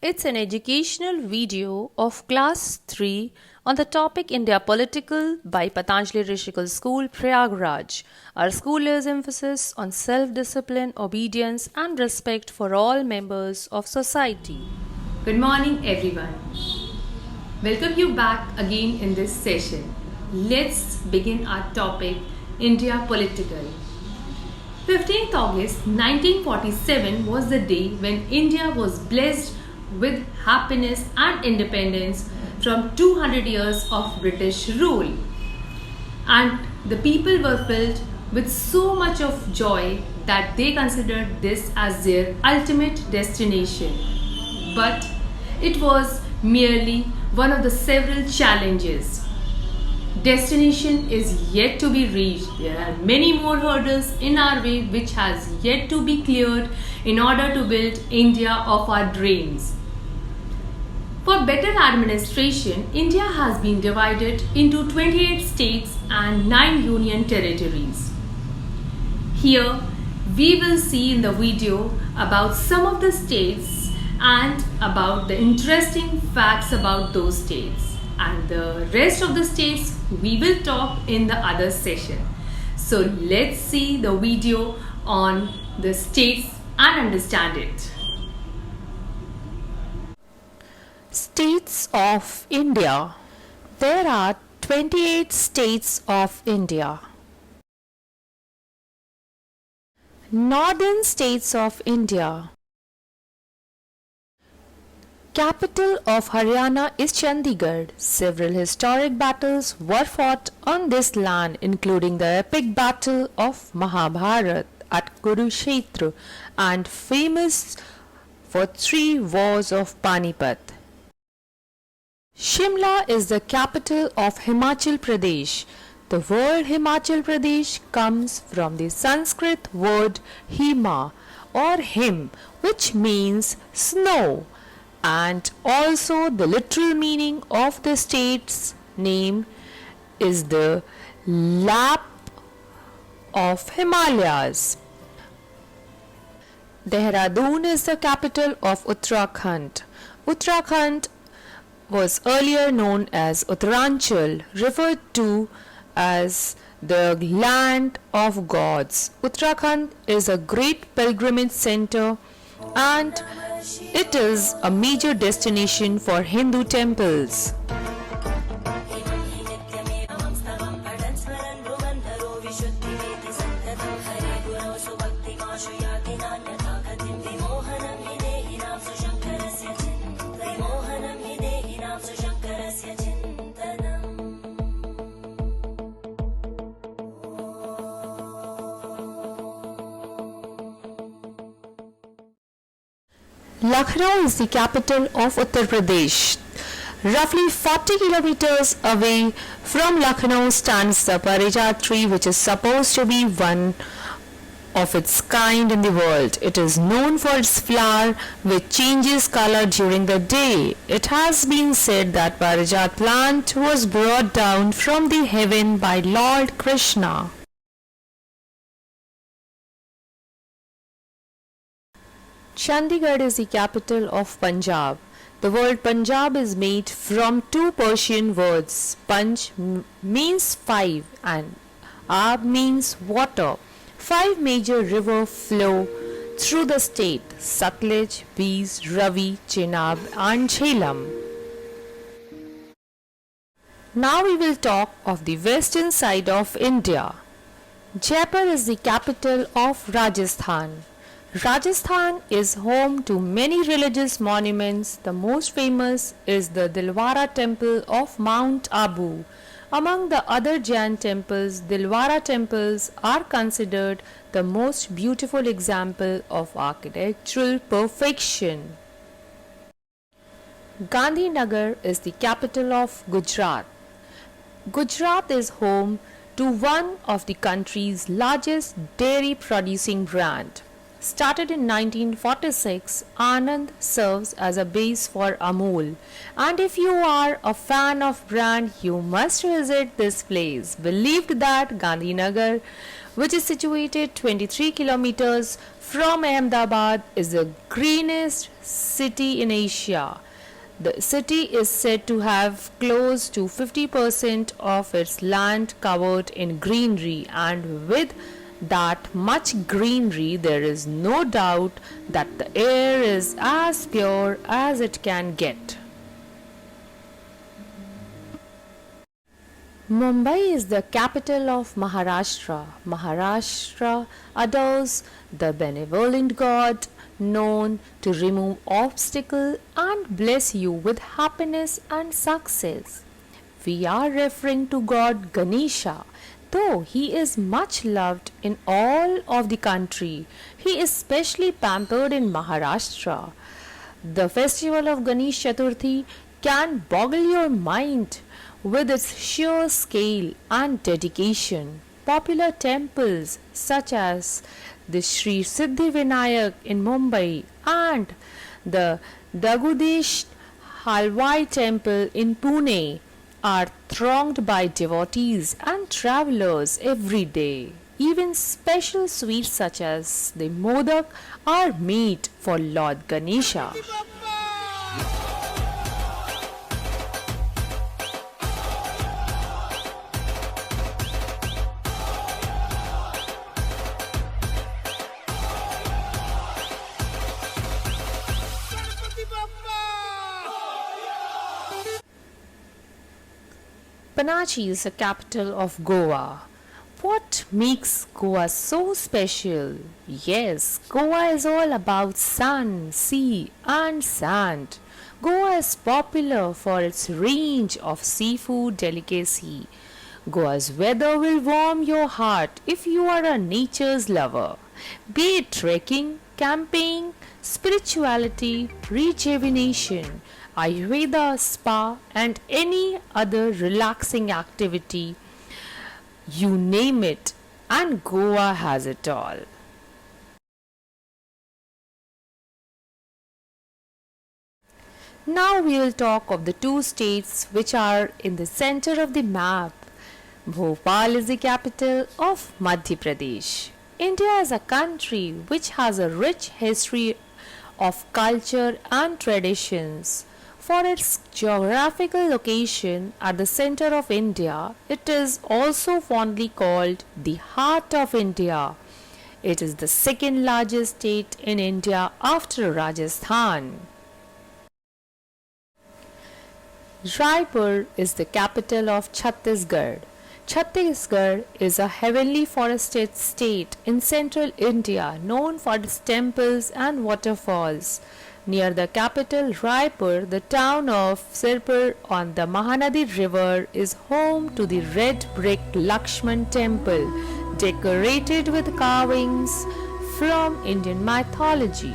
It's an educational video of class 3 on the topic India Political by Patanjali Rishikul School, Prayagraj. Our school lays emphasis on self-discipline, obedience and respect for all members of society. Good morning everyone. Welcome you back again in this session. Let's begin our topic India Political. 15th August 1947 was the day when India was blessed with happiness and independence from 200 years of British rule. And the people were filled with so much of joy that they considered this as their ultimate destination. But it was merely one of the several challenges. Destination is yet to be reached. There are many more hurdles in our way which has yet to be cleared in order to build India of our dreams. For better administration, India has been divided into 28 states and 9 union territories. Here, we will see in the video about some of the states and about the interesting facts about those states. And the rest of the states we will talk in the other session. So let's see the video on the states and understand it. States of India. There are 28 states of India. Northern states of India. Capital of Haryana is Chandigarh. Several historic battles were fought on this land, including the epic battle of Mahabharat at Kurukshetra and famous for 3 wars of Panipat. Shimla is the capital of Himachal Pradesh. The word Himachal Pradesh comes from the Sanskrit word Hima or him, which means snow, and also the literal meaning of the state's name is the lap of Himalayas. Dehradun is the capital of Uttarakhand. Uttarakhand was earlier known as Uttaranchal, referred to as the land of gods. Uttarakhand is a great pilgrimage center and it is a major destination for Hindu temples. Lucknow is the capital of Uttar Pradesh. Roughly 40 kilometers away from Lucknow stands the Parijat tree, which is supposed to be one of its kind in the world. It is known for its flower, which changes color during the day. It has been said that Parijat plant was brought down from the heaven by Lord Krishna. Chandigarh is the capital of Punjab. The word Punjab is made from 2 Persian words. Panj means 5 and Ab means water. 5 major rivers flow through the state: Satluj, Beas, Ravi, Chenab and Jhelum. Now we will talk of the western side of India. Jaipur is the capital of Rajasthan. Rajasthan is home to many religious monuments. The most famous is the Dilwara temple of Mount Abu. Among the other Jain temples, Dilwara temples are considered the most beautiful example of architectural perfection. Gandhinagar is the capital of Gujarat. Gujarat is home to one of the country's largest dairy producing brand. Started in 1946, Anand serves as a base for Amul. And if you are a fan of brand, you must visit this place. Believed that Gandhinagar which is situated 23 kilometers from Ahmedabad, is the greenest city in Asia. The city is said to have close to 50% of its land covered in greenery, and with that much greenery, there is no doubt that the air is as pure as it can get. Mumbai is the capital of Maharashtra. Maharashtra adores the benevolent God known to remove obstacles and bless you with happiness and success. We are referring to God Ganesha. Though he is much loved in all of the country, he is specially pampered in Maharashtra. The festival of Ganesh Chaturthi can boggle your mind with its sheer scale and dedication. Popular temples such as the Sri Siddhi Vinayak in Mumbai and the Dagudesh Halwai temple in Pune are thronged by devotees and travelers every day. Even special sweets such as the modak are made for Lord Ganesha. Panaji is the capital of Goa. What makes Goa so special? Yes, Goa is all about sun, sea, and sand. Goa is popular for its range of seafood delicacy. Goa's weather will warm your heart if you are a nature's lover. Be it trekking, camping, spirituality, rejuvenation, Ayurveda, spa, and any other relaxing activity, you name it, and Goa has it all. Now we will talk of the two states which are in the center of the map. Bhopal is the capital of Madhya Pradesh. India is a country which has a rich history of culture and traditions. For its geographical location at the center of India, it is also fondly called the heart of India. It is the second largest state in India after Rajasthan. Raipur is the capital of Chhattisgarh. Chhattisgarh is a heavily forested state in central India known for its temples and waterfalls. Near the capital Raipur, the town of Sirpur on the Mahanadi river is home to the red brick Lakshman temple, decorated with carvings from Indian mythology.